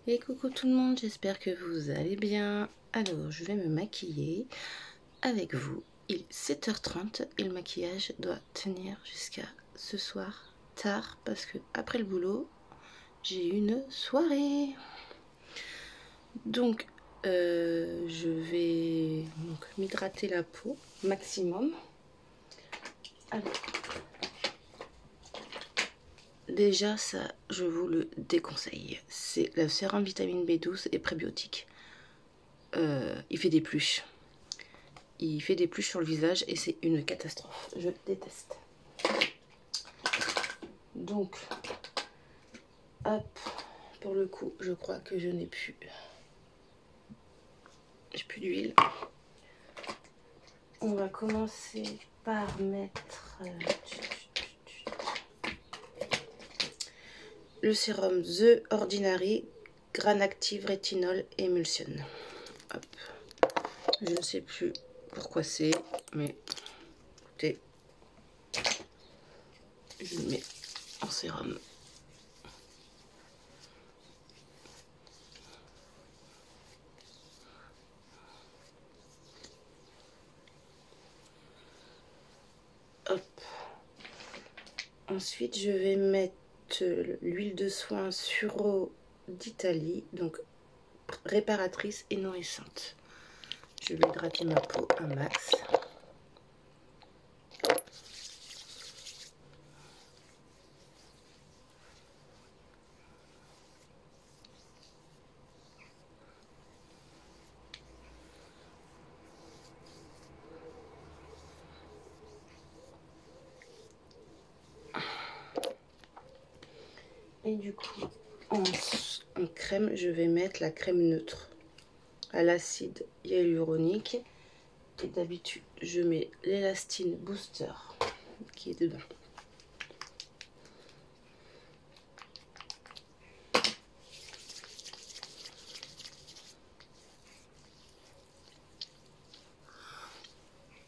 Et coucou tout le monde, j'espère que vous allez bien. Alors, je vais me maquiller avec vous. Il est 7h30 et le maquillage doit tenir jusqu'à ce soir tard parce que après le boulot, j'ai une soirée. Donc, je vais m'hydrater la peau maximum. Alors, déjà, ça, je vous le déconseille. C'est le sérum vitamine B12 et prébiotique. Il fait des pluches. Il fait des pluches sur le visage et c'est une catastrophe. Je déteste. Donc, hop, pour le coup, je crois que je n'ai plus. J'ai plus d'huile. On va commencer par mettre le sérum The Ordinary Gran Active Retinol Emulsion. Hop. Je ne sais plus pourquoi c'est, mais écoutez, je le mets en sérum. Hop. Ensuite, je vais mettre l'huile de soin Suro d'Italie, donc réparatrice et nourrissante. Je vais hydrater ma peau un max. Et du coup, en crème, je vais mettre la crème neutre à l'acide hyaluronique. Et d'habitude, je mets l'Elastine Booster qui est dedans.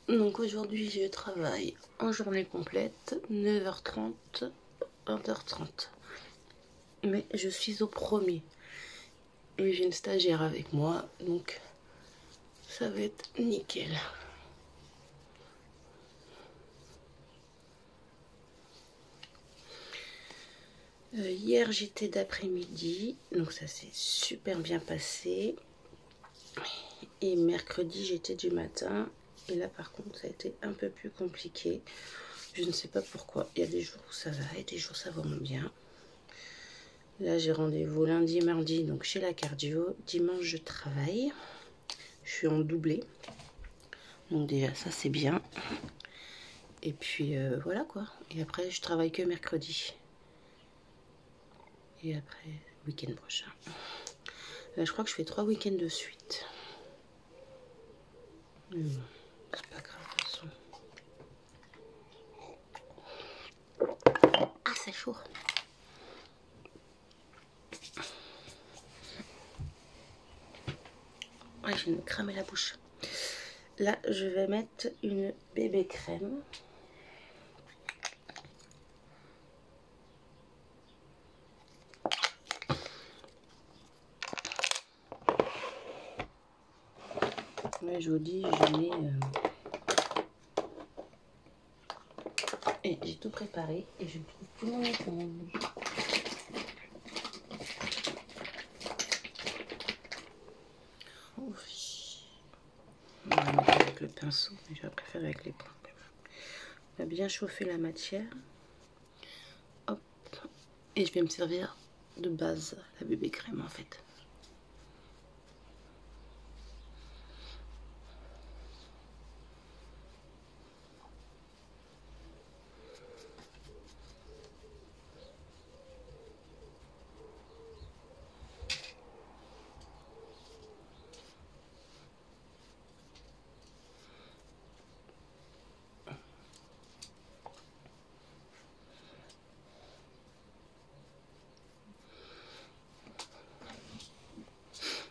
Donc aujourd'hui, je travaille en journée complète, 9h30, 20h30. Mais je suis au premier. Et j'ai une stagiaire avec moi, donc ça va être nickel. Hier j'étais d'après-midi, donc ça s'est super bien passé. Et mercredi j'étais du matin. Et là par contre ça a été un peu plus compliqué. Je ne sais pas pourquoi. Il y a des jours où ça va et des jours ça va moins bien. Là j'ai rendez-vous lundi, mardi, donc chez la cardio. Dimanche je travaille. Je suis en doublé. Donc déjà ça c'est bien. Et puis voilà quoi. Et après je travaille que mercredi. Et après week-end prochain. Là je crois que je fais 3 week-ends de suite. Mais bon, c'est pas grave de toute façon. Ah c'est chaud. Ah, je viens de me cramer la bouche. Là, je vais mettre une bébé crème. Ouais, je vous dis, je mets... Et j'ai tout préparé et je trouve plus mon éponge. On va mettre avec le pinceau, mais je vais préférer avec l'éponge. On va bien chauffer la matière. Hop. Et je vais me servir de base la bébé crème en fait.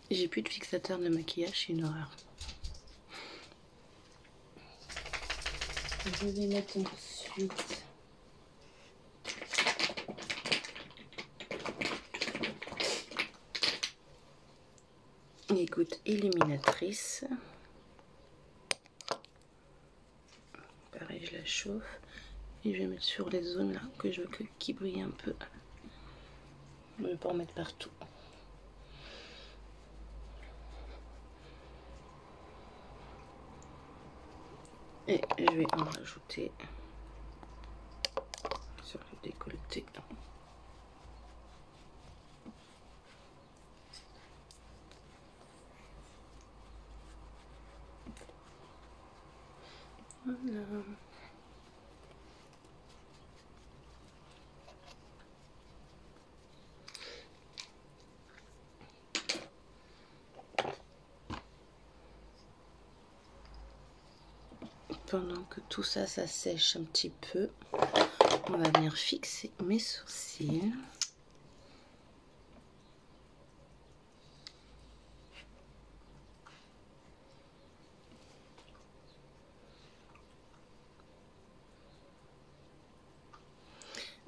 J'ai plus de fixateur de maquillage, c'est une horreur. Je vais mettre ensuite les gouttes illuminatrices. Pareil, je la chauffe et je vais mettre sur les zones là que je veux qui brille un peu. Je ne vais pas en mettre partout. Et je vais en rajouter sur le décolleté. Voilà. Pendant que tout ça, ça sèche un petit peu, on va venir fixer mes sourcils.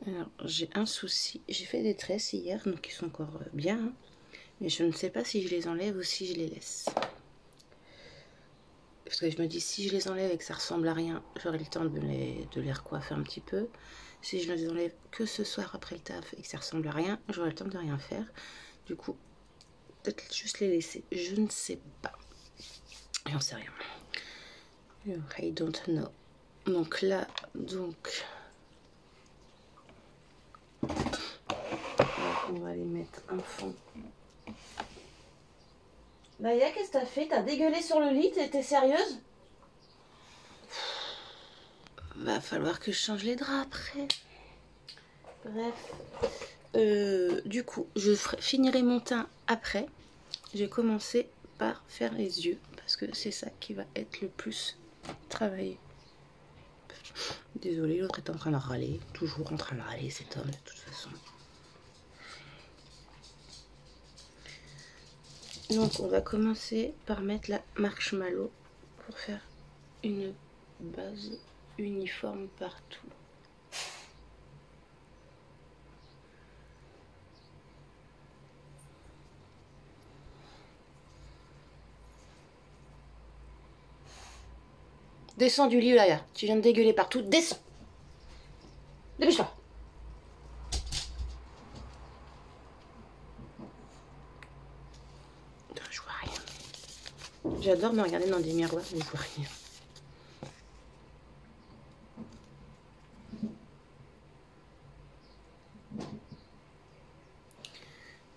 Alors, j'ai un souci. J'ai fait des tresses hier, donc ils sont encore bien. Hein, mais je ne sais pas si je les enlève ou si je les laisse. Parce que je me dis, si je les enlève et que ça ressemble à rien, j'aurai le temps de les recoiffer un petit peu. Si je les enlève que ce soir après le taf et que ça ressemble à rien, j'aurai le temps de rien faire. Du coup, peut-être juste les laisser. Je ne sais pas. J'en sais rien. I don't know. Donc là, on va les mettre un fond. Laïa, qu'est-ce que t'as fait? T'as dégueulé sur le lit? T'es sérieuse? Va falloir que je change les draps après. Bref. Du coup, je finirai mon teint après. Je vais commencer par faire les yeux. Parce que c'est ça qui va être le plus travaillé. Désolée, l'autre est en train de râler. Toujours en train de râler cet homme de toute façon. Donc on va commencer par mettre la marshmallow pour faire une base uniforme partout. Descends du lit, Laïa. Tu viens de dégueuler partout. Descends. Dépêche-toi. Je vois rien. J'adore me regarder dans des miroirs, mais je vois rien.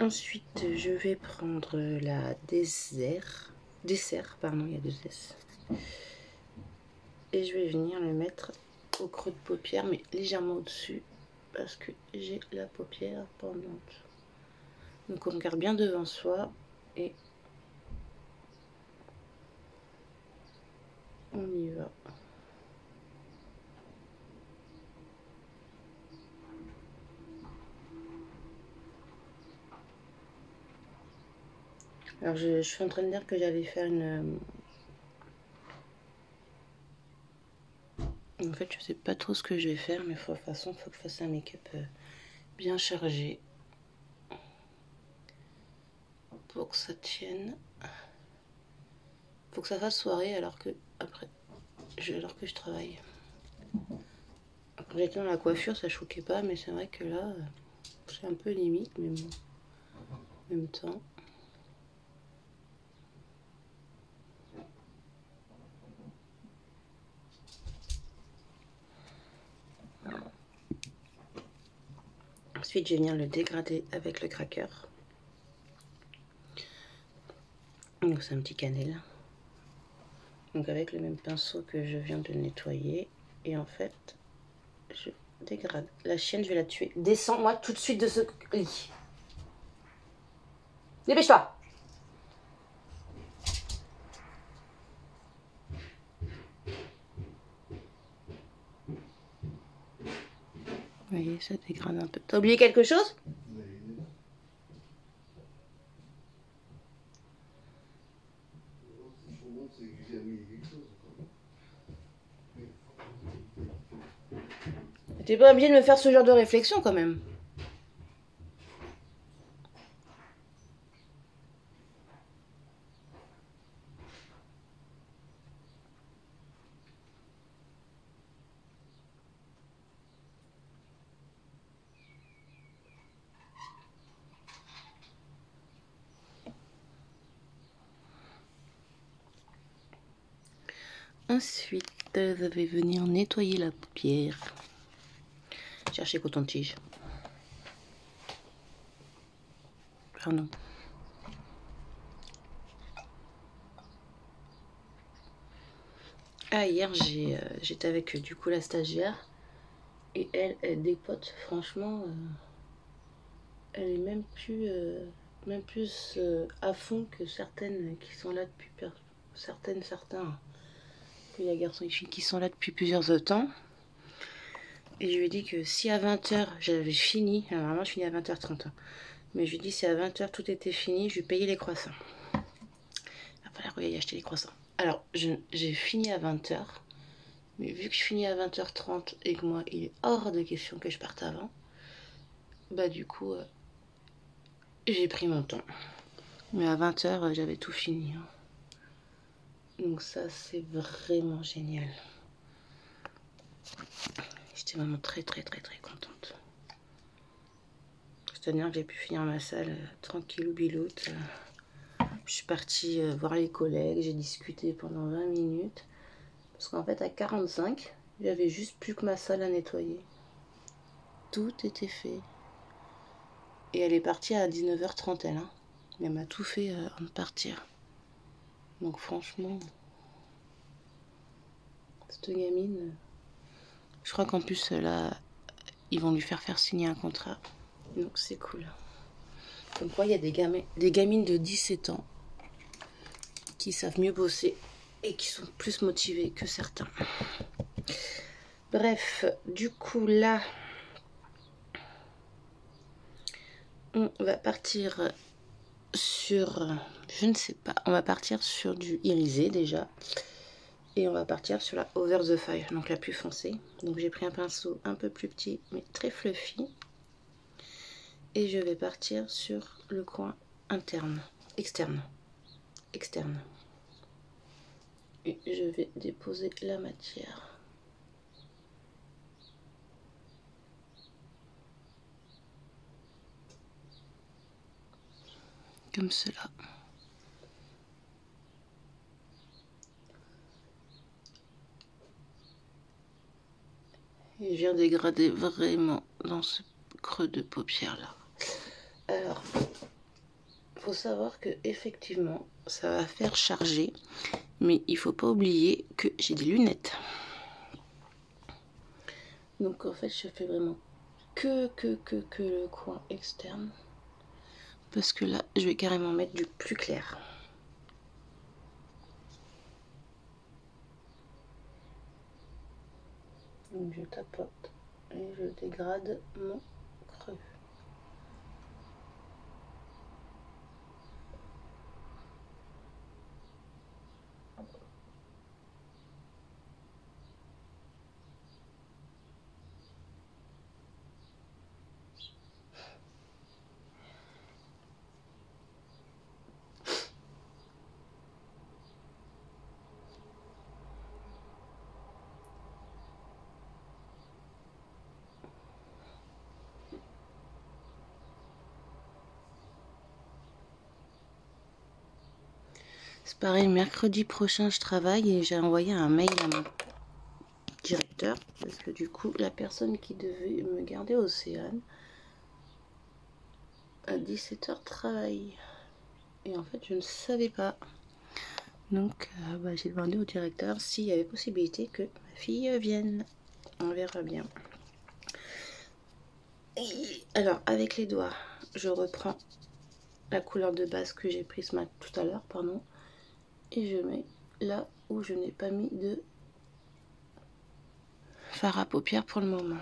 Ensuite, je vais prendre la dessert, pardon, il y a 2 S. Et je vais venir le mettre au creux de paupière, mais légèrement au-dessus, parce que j'ai la paupière pendante. Donc on regarde bien devant soi et on y va. Alors je suis en train de dire que j'allais faire une... En fait, je sais pas trop ce que je vais faire, mais de toute façon, il faut que je fasse un make-up bien chargé pour que ça tienne. Faut que ça fasse soirée alors que après, alors que je travaille. Quand j'étais dans la coiffure, ça choquait pas, mais c'est vrai que là, c'est un peu limite, mais bon, en même temps. Ensuite, je vais venir le dégrader avec le cracker. Donc, c'est un petit cannelle. Donc, avec le même pinceau que je viens de nettoyer. Et en fait, je dégrade. La chienne, je vais la tuer. Descends-moi tout de suite de ce lit. Dépêche-toi! Vous voyez, ça dégrade un peu. T'as oublié quelque chose? T'es pas obligé de me faire ce genre de réflexion quand même. Ensuite, je vais venir nettoyer la paupière. Chercher coton-tige. Pardon. Ah, hier, j'étais avec du coup la stagiaire. Et elle dépote, franchement, elle est même plus à fond que certaines qui sont là depuis certains. Il y a garçons et filles qui sont là depuis plusieurs temps. Et je lui ai dit que si à 20h j'avais fini, alors normalement je finis à 20h30, hein, mais je lui ai dit si à 20h tout était fini, je lui payais les croissants. Après, il y a acheté les croissants. Alors, j'ai fini à 20h, mais vu que je finis à 20h30 et que moi, il est hors de question que je parte avant, bah du coup, j'ai pris mon temps. Mais à 20h, j'avais tout fini. Hein. Donc ça, c'est vraiment génial. J'étais vraiment très contente. C'est-à-dire que j'ai pu finir ma salle tranquillou biloute. Je suis partie voir les collègues, j'ai discuté pendant 20 minutes. Parce qu'en fait, à 45, j'avais juste plus que ma salle à nettoyer. Tout était fait. Et elle est partie à 19h30, elle. Hein. Mais elle m'a tout fait avant de partir. Donc franchement, cette gamine... Je crois qu'en plus, là, ils vont lui faire signer un contrat. Donc c'est cool. Comme quoi, il y a des gamines de 17 ans qui savent mieux bosser et qui sont plus motivées que certains. Bref, du coup, là, on va partir sur... Je ne sais pas. On va partir sur du irisé déjà. Et on va partir sur la Over the Fire, donc la plus foncée. Donc j'ai pris un pinceau un peu plus petit, mais très fluffy. Et je vais partir sur le coin externe. Et je vais déposer la matière. Comme cela. Et je viens dégrader vraiment dans ce creux de paupière là. Alors, faut savoir que effectivement, ça va faire charger, mais il faut pas oublier que j'ai des lunettes. Donc en fait, je fais vraiment que le coin externe. Parce que là, je vais carrément mettre du plus clair. Donc je tapote et je dégrade mon creux. C'est pareil, mercredi prochain je travaille et j'ai envoyé un mail à mon directeur parce que du coup la personne qui devait me garder au Océane à 17h travaille et en fait je ne savais pas. Donc j'ai demandé au directeur s'il y avait possibilité que ma fille vienne. On verra bien. Et alors avec les doigts je reprends la couleur de base que j'ai prise tout à l'heure, pardon, et je mets là où je n'ai pas mis de fard à paupières pour le moment.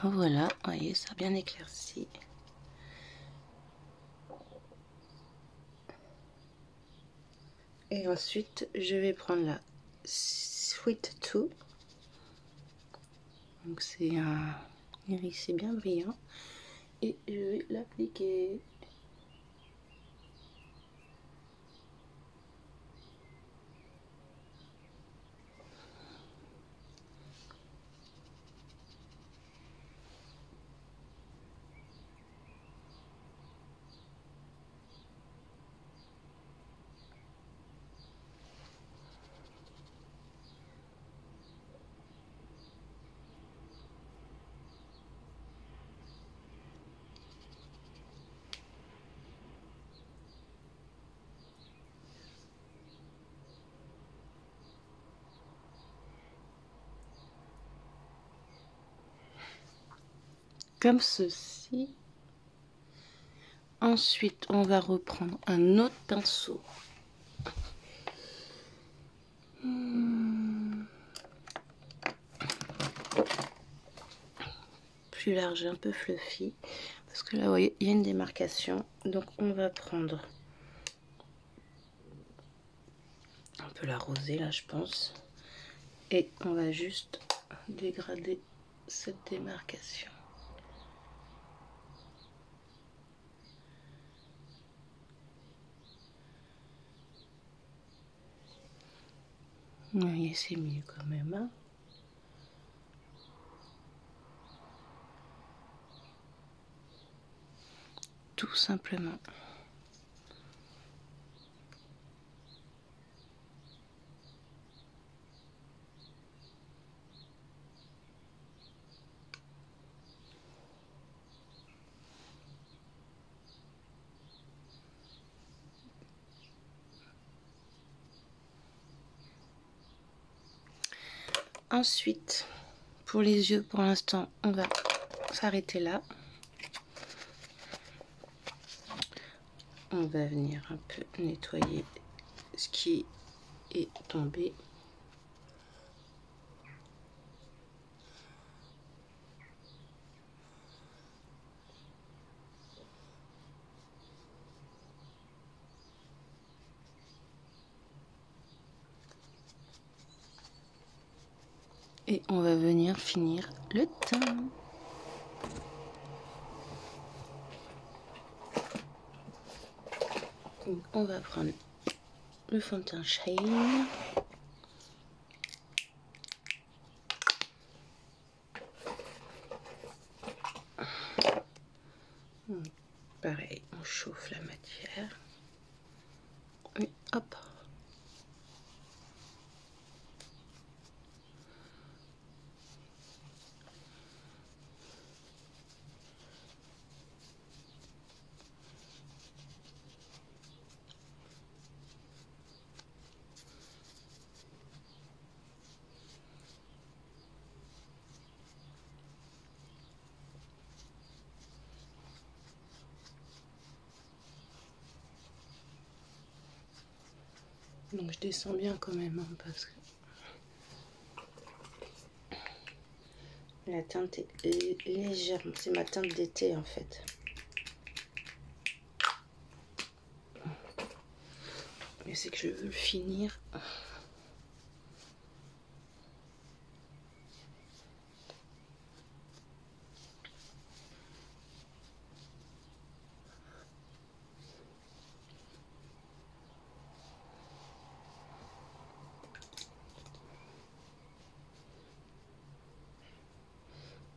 Voilà, vous voyez, ça a bien éclairci. Et ensuite, je vais prendre la Sweet Too. Donc c'est un iris bien brillant. Et je vais l'appliquer. comme ceci. Ensuite, on va reprendre un autre pinceau. Plus large, un peu fluffy. Parce que là, vous voyez, il y a une démarcation. Donc, on va prendre un peu la rosée, là, je pense. Et on va juste dégrader cette démarcation. Vous voyez, c'est mieux quand même, hein. Tout simplement. Ensuite, pour les yeux, pour l'instant, on va s'arrêter là. On va venir un peu nettoyer ce qui est tombé. Et on va venir finir le teint. Donc on va prendre le fond de teint Shine. Pareil, on chauffe la matière. Et hop. Donc je descends bien quand même, hein, parce que la teinte est légère. C'est ma teinte d'été en fait. Mais c'est que je veux le finir.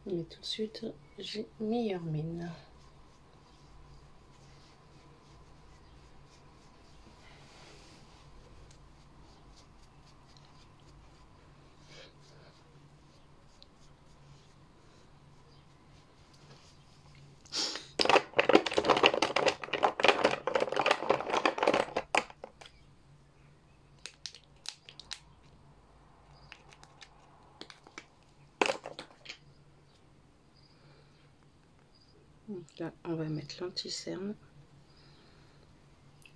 Mais tout de suite, j'ai meilleure mine. Donc là, on va mettre l'anti-cerne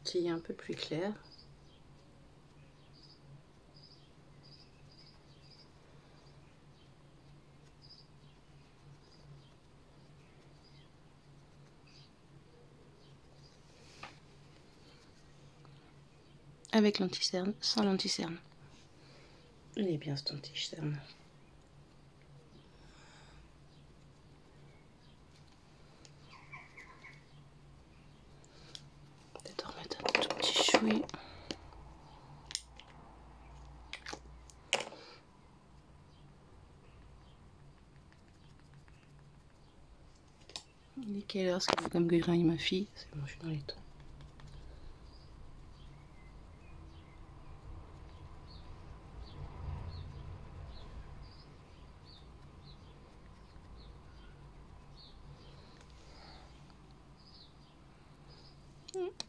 qui est un peu plus clair. Avec l'anti-cerne, sans l'anti-cerne. Il est bien cet anti-cerne. Peut-être remettre un tout petit chouï. Il est quelle heure? Parce que comme Guérin et ma fille, c'est bon, je suis dans les temps.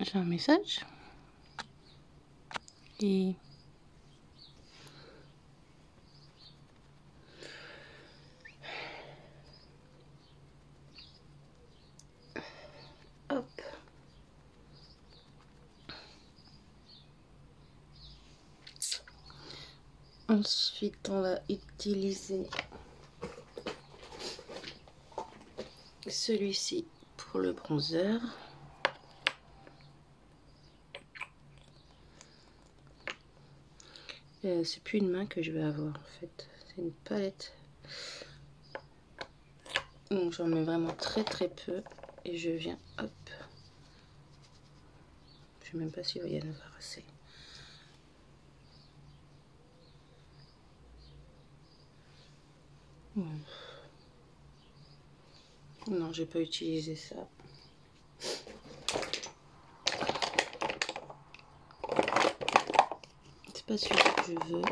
J'ai un message. Et Ensuite, on va utiliser celui-ci pour le bronzer. C'est plus une main que je vais avoir en fait, c'est une palette. Donc j'en mets vraiment très peu et je viens, hop. Je sais même pas s'il va y en avoir assez. Non, j'ai pas utilisé ça. C'est pas celui que je veux.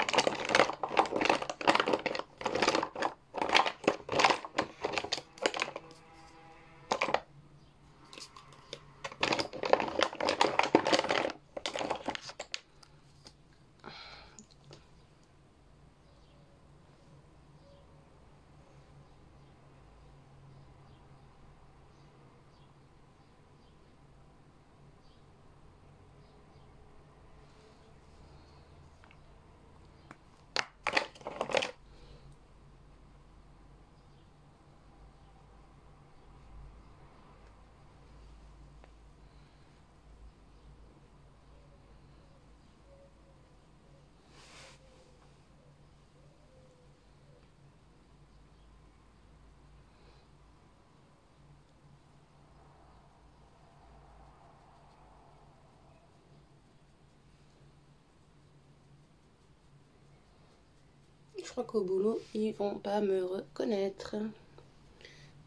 Je crois qu'au boulot, ils vont pas me reconnaître.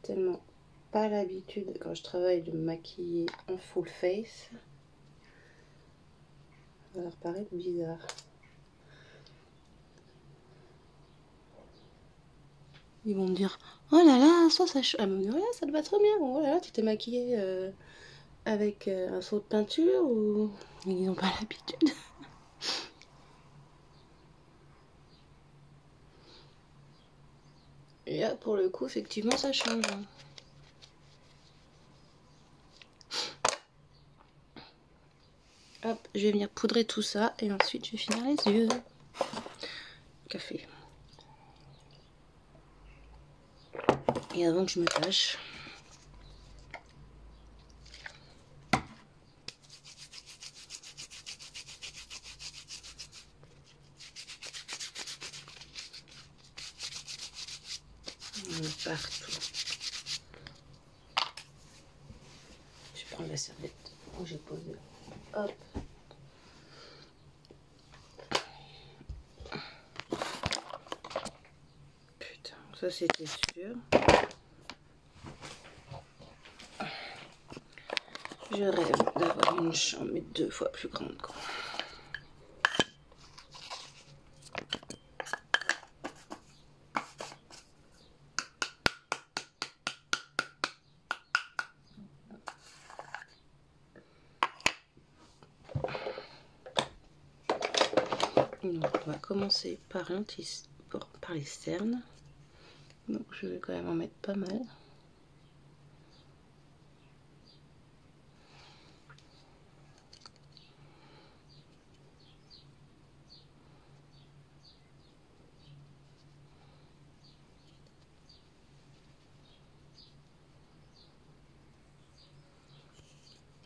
Tellement pas l'habitude quand je travaille de me maquiller en full face. Ça va leur paraître bizarre. Ils vont me dire, oh là là, ça change. Elle me dit, ouais, ça te va trop bien. Oh là là, tu t'es maquillée avec un seau de peinture ou... Ils n'ont pas l'habitude. Et là, pour le coup, effectivement, ça change. Hop, je vais venir poudrer tout ça et ensuite je vais finir les yeux. Café. Et avant que je me tâche, partout. Je vais prendre la serviette où j'ai posé. Hop. Putain, ça c'était sûr. Je rêve d'avoir une chambre mais 2 fois plus grande, quoi. Donc on va commencer par les cernes. Donc je vais quand même en mettre pas mal.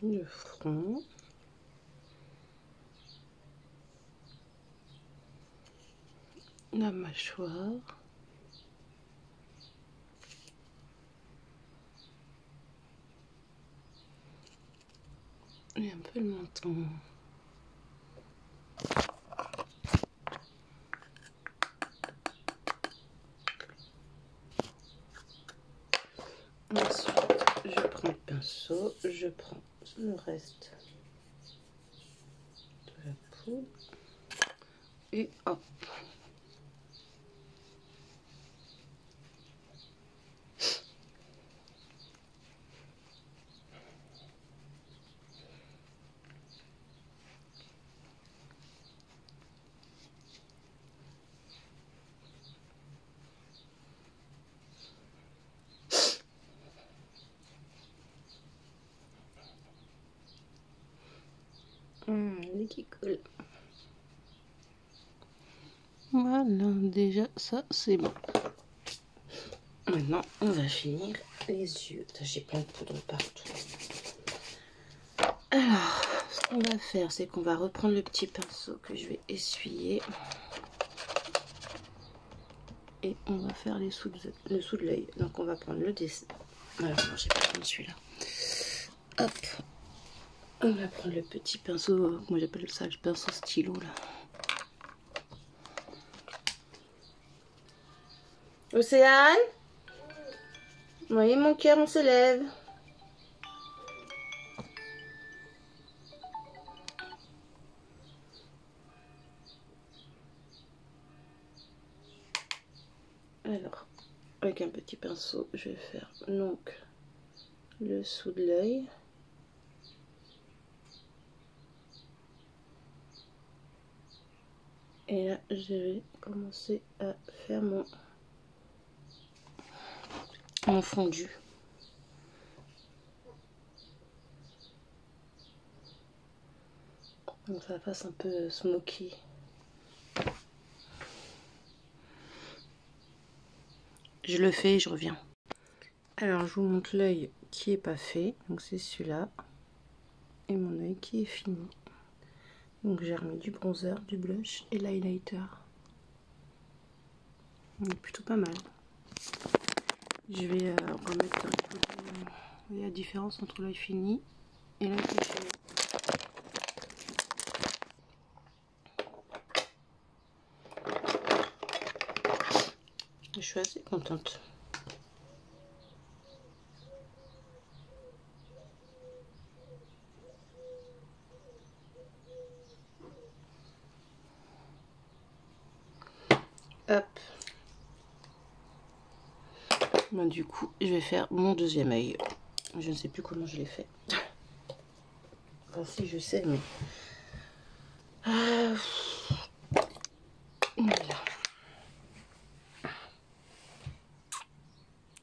Le front. La mâchoire. Et un peu le menton. Ensuite, je prends le pinceau, je prends le reste de la poudre et hop. Les qui colle. Voilà. Voilà, déjà ça c'est bon. Maintenant on va finir les yeux. J'ai plein de poudre partout. Alors, ce qu'on va faire, c'est qu'on va reprendre le petit pinceau que je vais essuyer. Et on va faire le sous de l'œil. Donc on va prendre le dessin. Alors, j'ai pas prendre celui-là. Hop. On va prendre le petit pinceau, moi j'appelle ça le pinceau stylo là. Océane? Oui, mon cœur, on se lève. Alors, avec un petit pinceau, je vais faire donc le sous de l'œil. Et là, je vais commencer à faire mon fondu. Donc ça fasse un peu smoky. Je le fais et je reviens. Alors je vous montre l'œil qui est pas fait. Donc c'est celui-là. Et mon œil qui est fini. Donc j'ai remis du bronzer, du blush et l'highlighter. Il est plutôt pas mal. Je vais remettre un peu la différence entre l'œil fini et l'œil qui est fini. Je suis assez contente. Hop. Bon, du coup, je vais faire mon deuxième œil. Je ne sais plus comment je l'ai fait. Enfin, si, je sais, mais... Voilà.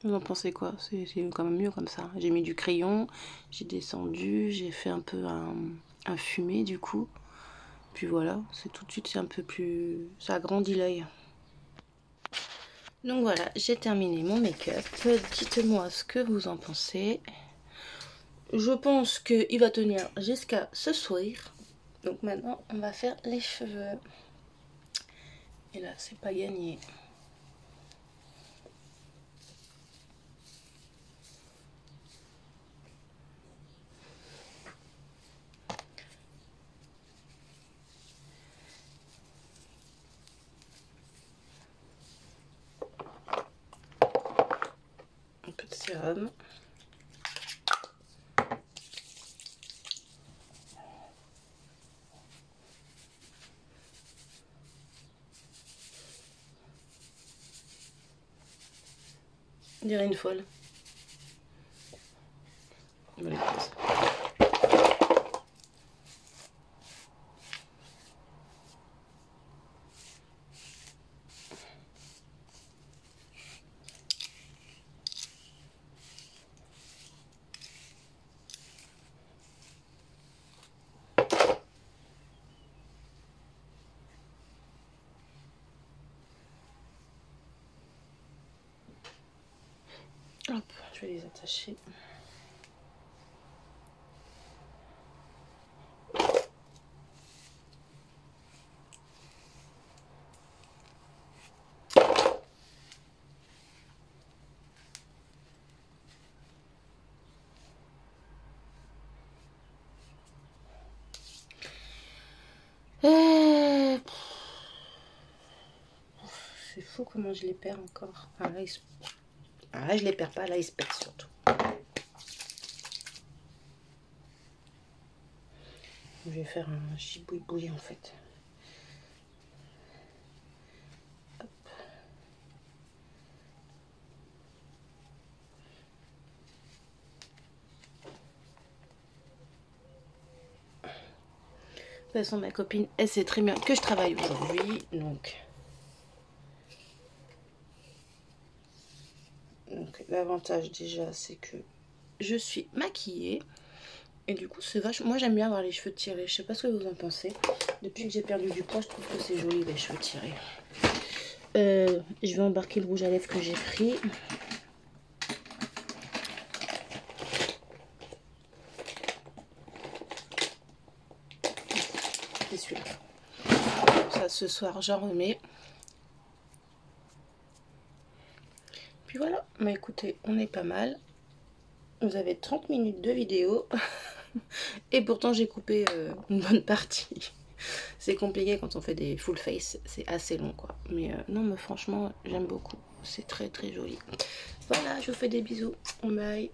Vous en pensez quoi? C'est quand même mieux comme ça. J'ai mis du crayon, j'ai descendu, j'ai fait un peu un fumé du coup. Puis voilà, c'est tout de suite, c'est un peu plus... ça agrandit l'œil. Donc voilà, j'ai terminé mon make-up. Dites-moi ce que vous en pensez. Je pense qu'il va tenir jusqu'à ce soir. Donc maintenant, on va faire les cheveux. Et là, c'est pas gagné. Un peu de sérum. On dirait une folle. On va les poser. Hop, je vais les attacher. C'est fou comment je les perds encore. Ah là, je les perds pas, là ils se perdent surtout. Je vais faire un chiboui-boui en fait. Hop. De toute façon, ma copine, elle sait très bien que je travaille aujourd'hui, donc l'avantage déjà, c'est que je suis maquillée. Et du coup, c'est vachement... Moi, j'aime bien avoir les cheveux tirés. Je sais pas ce que vous en pensez. Depuis que j'ai perdu du poids, je trouve que c'est joli les cheveux tirés. je vais embarquer le rouge à lèvres que j'ai pris. C'est celui-là. Ça, ce soir, j'en remets. Puis voilà. Mais écoutez, on est pas mal. Vous avez 30 minutes de vidéo. Et pourtant, j'ai coupé une bonne partie. C'est compliqué quand on fait des full face, c'est assez long quoi. Mais non, mais franchement, j'aime beaucoup. C'est très très joli. Voilà, je vous fais des bisous. Bye.